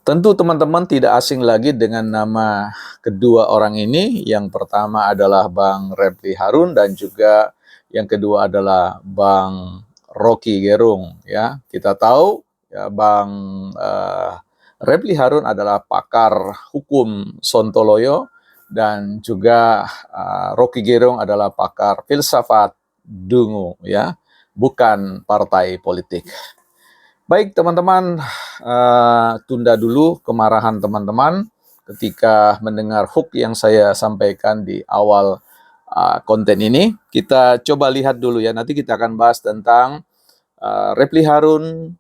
Tentu teman-teman tidak asing lagi dengan nama kedua orang ini. Yang pertama adalah Bang Refly Harun dan juga yang kedua adalah Bang Rocky Gerung. Ya, kita tahu ya Bang Refly Harun adalah pakar hukum Sontoloyo dan juga Rocky Gerung adalah pakar filsafat Dungu, ya, bukan partai politik. Baik teman-teman, tunda dulu kemarahan teman-teman ketika mendengar hook yang saya sampaikan di awal konten ini. Kita coba lihat dulu ya, nanti kita akan bahas tentang Refly Harun,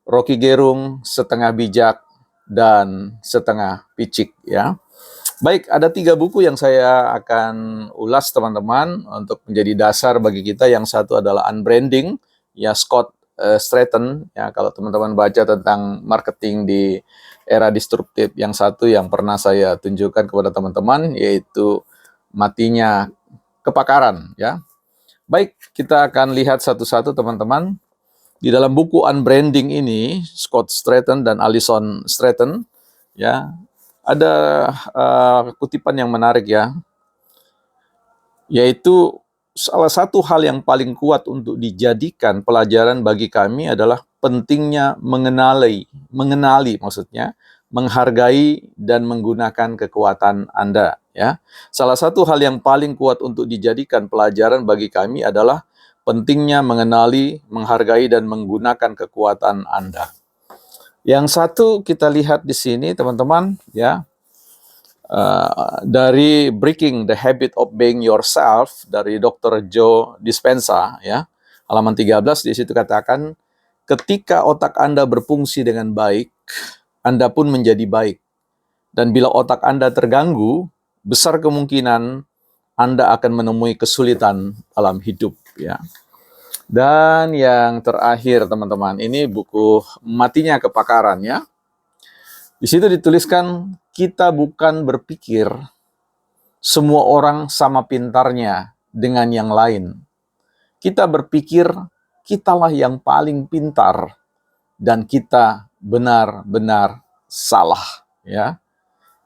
Rocky Gerung, setengah bijak, dan setengah picik ya. Baik, ada 3 buku yang saya akan ulas teman-teman untuk menjadi dasar bagi kita. Yang satu adalah Unbranding, ya Scott Stratton. Ya, kalau teman-teman baca tentang marketing di era disruptif, yang satu yang pernah saya tunjukkan kepada teman-teman yaitu Matinya Kepakaran. Ya, baik kita akan lihat satu-satu teman-teman. Di dalam buku Unbranding ini, Scott Stratton dan Alison Stratton, ya, ada kutipan yang menarik ya, yaitu salah satu hal yang paling kuat untuk dijadikan pelajaran bagi kami adalah pentingnya mengenali maksudnya, menghargai dan menggunakan kekuatan Anda. Ya, salah satu hal yang paling kuat untuk dijadikan pelajaran bagi kami adalah pentingnya mengenali, menghargai dan menggunakan kekuatan Anda. Yang satu kita lihat di sini teman-teman ya, dari Breaking the Habit of Being Yourself dari Dr. Joe Dispenza ya, halaman 13 di situ katakan, ketika otak Anda berfungsi dengan baik, Anda pun menjadi baik. Dan bila otak Anda terganggu, besar kemungkinan Anda akan menemui kesulitan dalam hidup ya. Dan yang terakhir teman-teman, ini buku Matinya Kepakaran ya. Di situ dituliskan, kita bukan berpikir semua orang sama pintarnya dengan yang lain. Kita berpikir kitalah yang paling pintar dan kita benar-benar salah ya.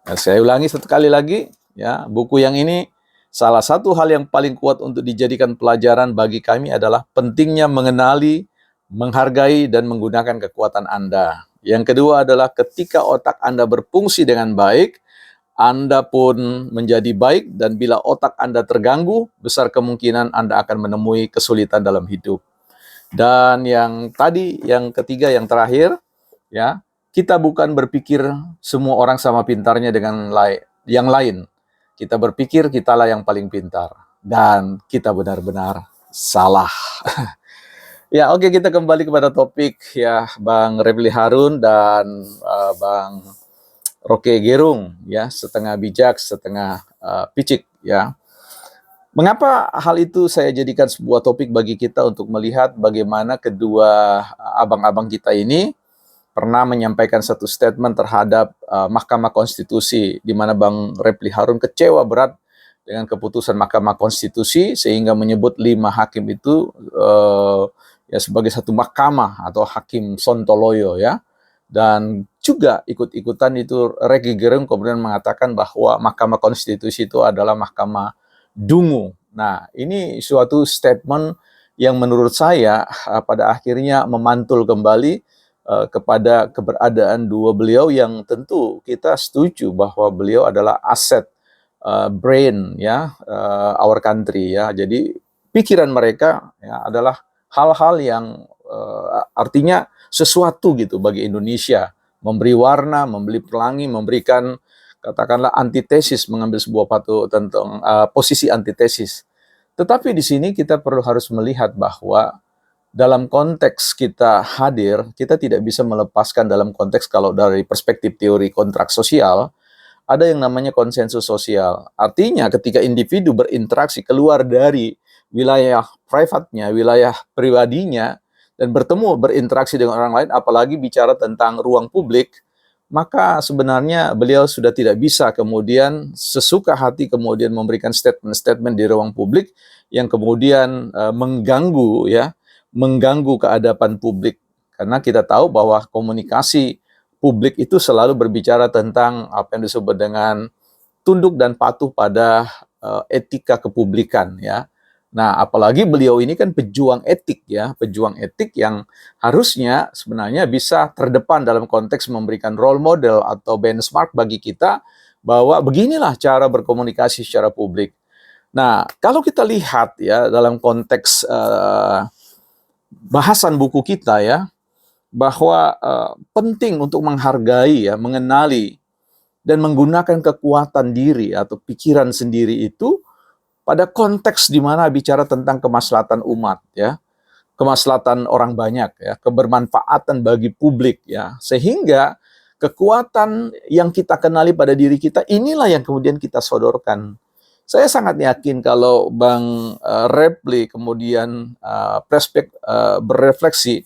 Nah, saya ulangi satu kali lagi ya, buku yang ini salah satu hal yang paling kuat untuk dijadikan pelajaran bagi kami adalah pentingnya mengenali, menghargai dan menggunakan kekuatan Anda. Yang kedua adalah ketika otak Anda berfungsi dengan baik, Anda pun menjadi baik, dan bila otak Anda terganggu, besar kemungkinan Anda akan menemui kesulitan dalam hidup. Dan yang tadi, yang ketiga, yang terakhir, ya, kita bukan berpikir semua orang sama pintarnya dengan yang lain. Kita berpikir kitalah yang paling pintar, dan kita benar-benar salah. Ya, oke, kita kembali kepada topik ya, Bang Refly Harun dan Bang Rocky Gerung ya, setengah bijak, setengah picik ya. Mengapa hal itu saya jadikan sebuah topik bagi kita untuk melihat bagaimana kedua abang-abang kita ini pernah menyampaikan satu statement terhadap Mahkamah Konstitusi, di mana Bang Refly Harun kecewa berat dengan keputusan Mahkamah Konstitusi sehingga menyebut 5 hakim itu ya sebagai satu mahkamah atau hakim sontoloyo ya. Dan juga ikut-ikutan itu Rocky Gerung kemudian mengatakan bahwa Mahkamah Konstitusi itu adalah mahkamah dungu. Nah, ini suatu statement yang menurut saya pada akhirnya memantul kembali kepada keberadaan dua beliau yang tentu kita setuju bahwa beliau adalah aset brain ya, our country ya. Jadi pikiran mereka ya adalah hal-hal yang artinya sesuatu gitu bagi Indonesia, memberi warna, memberi pelangi, memberikan katakanlah antitesis, mengambil sebuah tentang posisi antitesis. Tetapi di sini kita harus melihat bahwa dalam konteks kita hadir, kita tidak bisa melepaskan dalam konteks kalau dari perspektif teori kontrak sosial, ada yang namanya konsensus sosial. Artinya ketika individu berinteraksi keluar dari wilayah privatnya, wilayah pribadinya, dan berinteraksi dengan orang lain, apalagi bicara tentang ruang publik, maka sebenarnya beliau sudah tidak bisa kemudian sesuka hati kemudian memberikan statement-statement di ruang publik yang kemudian mengganggu keadaban publik. Karena kita tahu bahwa komunikasi publik itu selalu berbicara tentang apa yang disebut dengan tunduk dan patuh pada etika kepublikan ya. Nah, apalagi beliau ini kan pejuang etik ya, pejuang etik yang harusnya sebenarnya bisa terdepan dalam konteks memberikan role model atau benchmark bagi kita bahwa beginilah cara berkomunikasi secara publik. Nah, kalau kita lihat ya dalam konteks bahasan buku kita ya, bahwa penting untuk menghargai ya, mengenali dan menggunakan kekuatan diri atau pikiran sendiri itu pada konteks di mana bicara tentang kemaslahatan umat ya, kemaslahatan orang banyak ya, kebermanfaatan bagi publik ya. Sehingga kekuatan yang kita kenali pada diri kita inilah yang kemudian kita sodorkan. Saya sangat yakin kalau Bang Repli kemudian berefleksi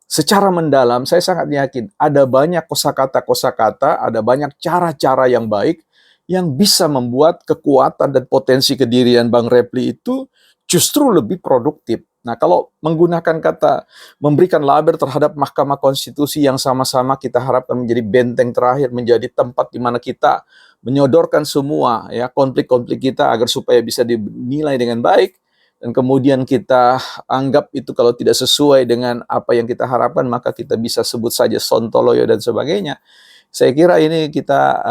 secara mendalam, saya sangat yakin ada banyak kosakata-kosakata, ada banyak cara-cara yang baik yang bisa membuat kekuatan dan potensi kedirian Bang Repli itu justru lebih produktif. Nah, kalau menggunakan kata memberikan label terhadap Mahkamah Konstitusi yang sama-sama kita harapkan menjadi benteng terakhir, menjadi tempat di mana kita menyodorkan semua ya konflik-konflik kita agar supaya bisa dinilai dengan baik, dan kemudian kita anggap itu kalau tidak sesuai dengan apa yang kita harapkan, maka kita bisa sebut saja sontoloyo dan sebagainya. Saya kira ini kita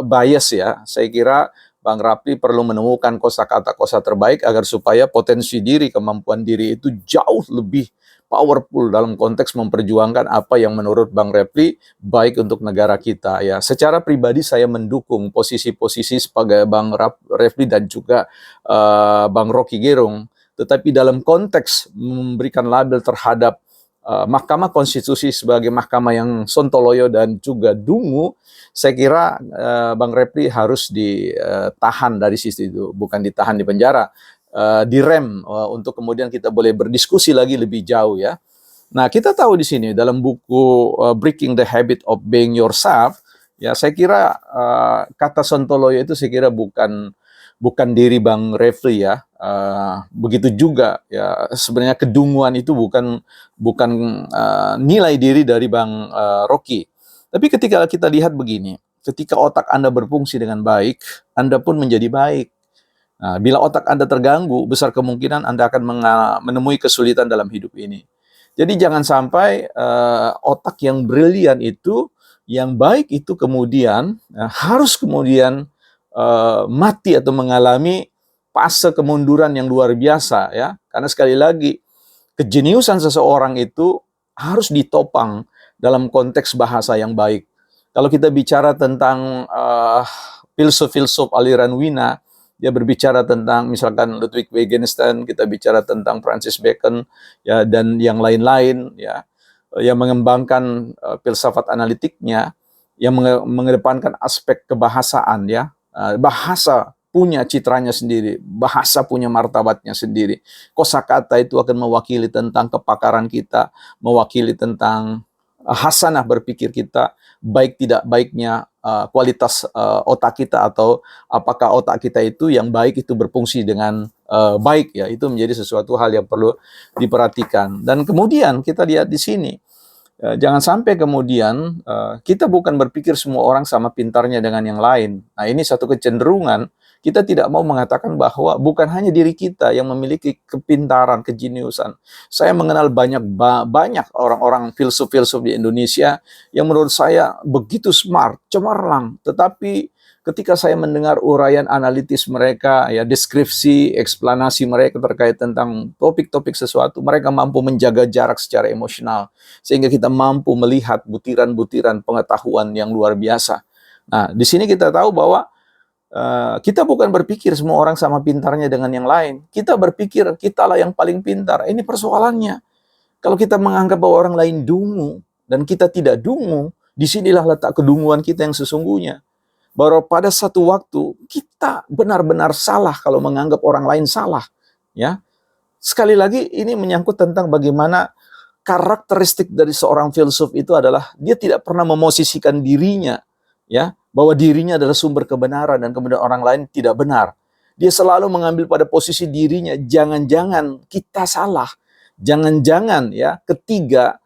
bias ya. Saya kira Bang Rapli perlu menemukan kosakata-kosa terbaik agar supaya potensi diri, kemampuan diri itu jauh lebih powerful dalam konteks memperjuangkan apa yang menurut Bang Repli baik untuk negara kita ya. Secara pribadi saya mendukung posisi-posisi sebagai Bang Repli dan juga Bang Rocky Gerung, tetapi dalam konteks memberikan label terhadap Mahkamah Konstitusi sebagai mahkamah yang sontoloyo dan juga dungu, saya kira Bang Repli harus ditahan dari sisi itu, bukan ditahan di penjara, direm untuk kemudian kita boleh berdiskusi lagi lebih jauh ya. Nah, kita tahu di sini dalam buku Breaking the Habit of Being Yourself, ya saya kira kata sontoloyo itu saya kira bukan diri Bang Refli ya. Begitu juga ya sebenarnya kedunguan itu bukan nilai diri dari Bang Rocky. Tapi ketika kita lihat begini, ketika otak Anda berfungsi dengan baik, Anda pun menjadi baik. Nah, bila otak Anda terganggu, besar kemungkinan Anda akan menemui kesulitan dalam hidup ini. Jadi jangan sampai otak yang brilian itu, yang baik itu kemudian harus kemudian mati atau mengalami fase kemunduran yang luar biasa ya. Karena sekali lagi kejeniusan seseorang itu harus ditopang dalam konteks bahasa yang baik. Kalau kita bicara tentang filsuf-filsuf aliran Wina, dia berbicara tentang misalkan Ludwig Wittgenstein, kita bicara tentang Francis Bacon ya dan yang lain-lain ya, yang mengembangkan filsafat analitiknya, yang mengedepankan aspek kebahasaan ya. Bahasa punya citranya sendiri, bahasa punya martabatnya sendiri. Kosakata itu akan mewakili tentang kepakaran kita, mewakili tentang hasanah berpikir kita, baik tidak baiknya kualitas otak kita, atau apakah otak kita itu yang baik itu berfungsi dengan baik ya. Itu menjadi sesuatu hal yang perlu diperhatikan. Dan kemudian kita lihat di sini, jangan sampai kemudian kita bukan berpikir semua orang sama pintarnya dengan yang lain. Nah, ini satu kecenderungan. Kita tidak mau mengatakan bahwa bukan hanya diri kita yang memiliki kepintaran, kejeniusan. Saya mengenal banyak orang-orang filsuf-filsuf di Indonesia yang menurut saya begitu smart, cemerlang. Tetapi ketika saya mendengar uraian analitis mereka, ya deskripsi, eksplanasi mereka terkait tentang topik-topik sesuatu, mereka mampu menjaga jarak secara emosional. Sehingga kita mampu melihat butiran-butiran pengetahuan yang luar biasa. Nah, di sini kita tahu bahwa kita bukan berpikir semua orang sama pintarnya dengan yang lain. Kita berpikir kitalah yang paling pintar. Ini persoalannya. Kalau kita menganggap bahwa orang lain dungu dan kita tidak dungu, disinilah letak kedunguan kita yang sesungguhnya. Bahwa pada satu waktu kita benar-benar salah kalau menganggap orang lain salah. Ya, sekali lagi ini menyangkut tentang bagaimana karakteristik dari seorang filsuf itu adalah dia tidak pernah memosisikan dirinya, ya, bahwa dirinya adalah sumber kebenaran dan kemudian orang lain tidak benar. Dia selalu mengambil pada posisi dirinya, jangan-jangan kita salah. Jangan-jangan ya ketiga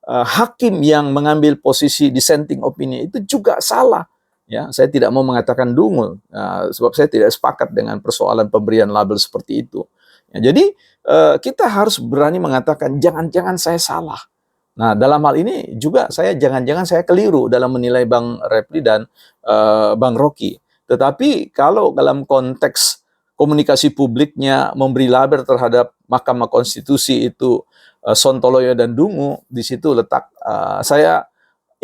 hakim yang mengambil posisi dissenting opinion itu juga salah. Ya, saya tidak mau mengatakan dungu, sebab saya tidak sepakat dengan persoalan pemberian label seperti itu. Ya, jadi kita harus berani mengatakan jangan-jangan saya salah. Nah, dalam hal ini juga jangan-jangan saya keliru dalam menilai Bang Repli dan Bang Rocky. Tetapi kalau dalam konteks komunikasi publiknya memberi label terhadap Mahkamah Konstitusi itu sontoloyo dan dungu, di situ letak saya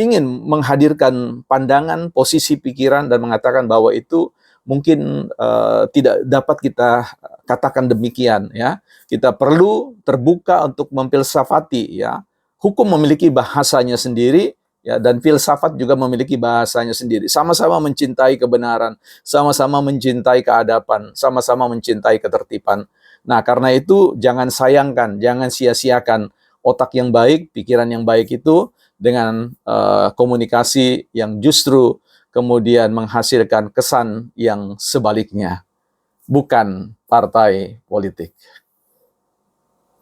ingin menghadirkan pandangan, posisi pikiran dan mengatakan bahwa itu mungkin tidak dapat kita katakan demikian, ya. Kita perlu terbuka untuk memfilsafati, ya. Hukum memiliki bahasanya sendiri, ya, dan filsafat juga memiliki bahasanya sendiri. Sama-sama mencintai kebenaran, sama-sama mencintai keadaban, sama-sama mencintai ketertiban. Nah, karena itu jangan sayangkan, jangan sia-siakan otak yang baik, pikiran yang baik itu dengan komunikasi yang justru kemudian menghasilkan kesan yang sebaliknya, bukan partai politik.